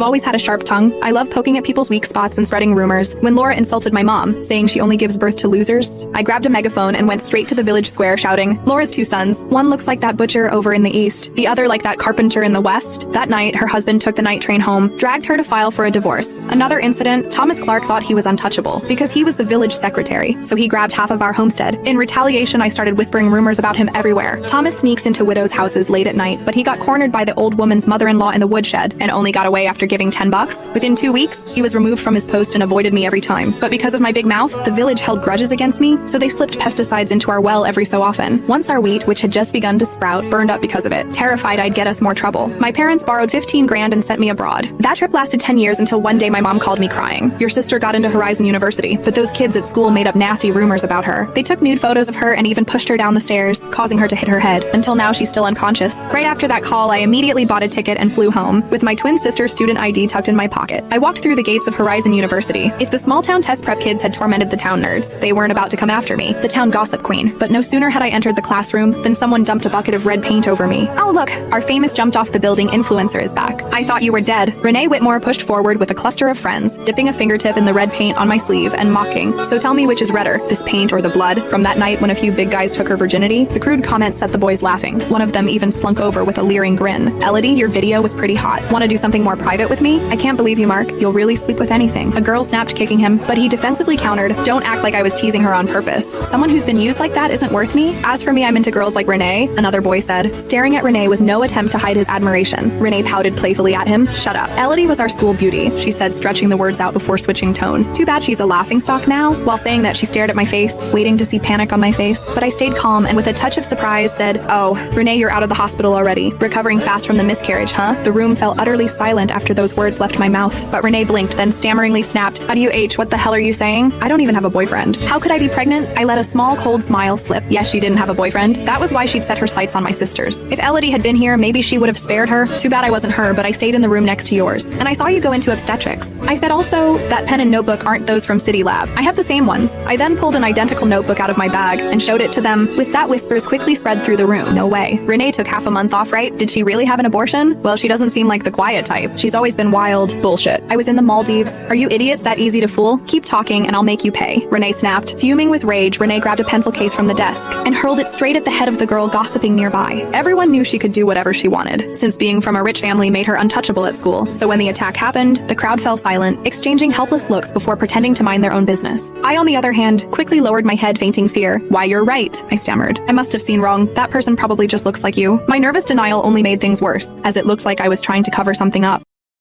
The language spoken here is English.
I've always had a sharp tongue. I love poking at people's weak spots and spreading rumors. When Laura insulted my mom, saying she only gives birth to losers, I grabbed a megaphone and went straight to the village square shouting, Laura's 2 sons. One looks like that butcher over in the east, the other like that carpenter in the west. That night, her husband took the night train home, dragged her to file for a divorce. Another incident, Thomas Clark thought he was untouchable because he was the village secretary, so he grabbed half of our homestead. In retaliation, I started whispering rumors about him everywhere. Thomas sneaks into widows' houses late at night, but he got cornered by the old woman's mother-in-law in the woodshed and only got away after giving $10. Within 2 weeks, he was removed from his post and avoided me every time. But because of my big mouth, the village held grudges against me, so they slipped pesticides into our well every so often. Once our wheat, which had just begun to sprout, burned up because of it. Terrified I'd get us more trouble, my parents borrowed 15 grand and sent me abroad. That trip lasted 10 years until one day my mom called me crying. Your sister got into Horizon University, but those kids at school made up nasty rumors about her. They took nude photos of her and even pushed her down the stairs, causing her to hit her head. Until now, she's still unconscious. Right after that call, I immediately bought a ticket and flew home, with my twin sister's student ID tucked in my pocket. I walked through the gates of Horizon University. If the small-town test prep kids had tormented the town nerds, they weren't about to come after me, the town gossip queen. But no sooner had I entered the classroom than someone dumped a bucket of red paint over me. Oh look, our famous jumped off the building influencer is back. I thought you were dead. Renee Whitmore pushed forward with a cluster of friends, dipping a fingertip in the red paint on my sleeve and mocking. So tell me which is redder, this paint or the blood? From that night when a few big guys took her virginity, the crude comments set the boys laughing. One of them even slunk over with a leering grin. Elodie, your video was pretty hot. Want to do something more private with me? I can't believe you, Mark. You'll really sleep with anything. A girl snapped, kicking him, but he defensively countered, don't act like I was teasing her on purpose. Someone who's been used like that isn't worth me. As for me, I'm into girls like Renee, another boy said, staring at Renee with no attempt to hide his admiration. Renee pouted playfully at him. Shut up. Elodie was our school beauty, she said, stretching the words out before switching tone. Too bad she's a laughingstock now. While saying that, she stared at my face, waiting to see panic on my face, but I stayed calm and with a touch of surprise said, oh, Renee, you're out of the hospital already. Recovering fast from the miscarriage, huh? The room fell utterly silent after those words left my mouth, but Renee blinked, then stammeringly snapped, WH, what the hell are you saying? I don't even have a boyfriend. How could I be pregnant? I let a small cold smile slip. Yes, she didn't have a boyfriend. That was why she'd set her sights on my sisters. If Elodie had been here, maybe she would have spared her. Too bad I wasn't her, but I stayed in the room next to yours. And I saw you go into obstetrics. I said also, that pen and notebook aren't those from City Lab. I have the same ones. I then pulled an identical notebook out of my bag and showed it to them. With that, whispers quickly spread through the room. No way. Renee took half a month off, right? Did she really have an abortion? Well, she doesn't seem like the quiet type. She's always been wild. Bullshit. I was in the Maldives. Are you idiots that easy to fool? Keep talking and I'll make you pay. Renee snapped. Fuming with rage, Renee grabbed a pencil case from the desk and hurled it straight at the head of the girl gossiping nearby. Everyone knew she could do whatever she wanted, since being from a rich family made her untouchable at school. So when the attack happened, the crowd fell silent, exchanging helpless looks before pretending to mind their own business. I, on the other hand, quickly lowered my head, fainting fear. Why, you're right, I stammered. I must have seen wrong. That person probably just looks like you. My nervous denial only made things worse, as it looked like I was trying to cover something up.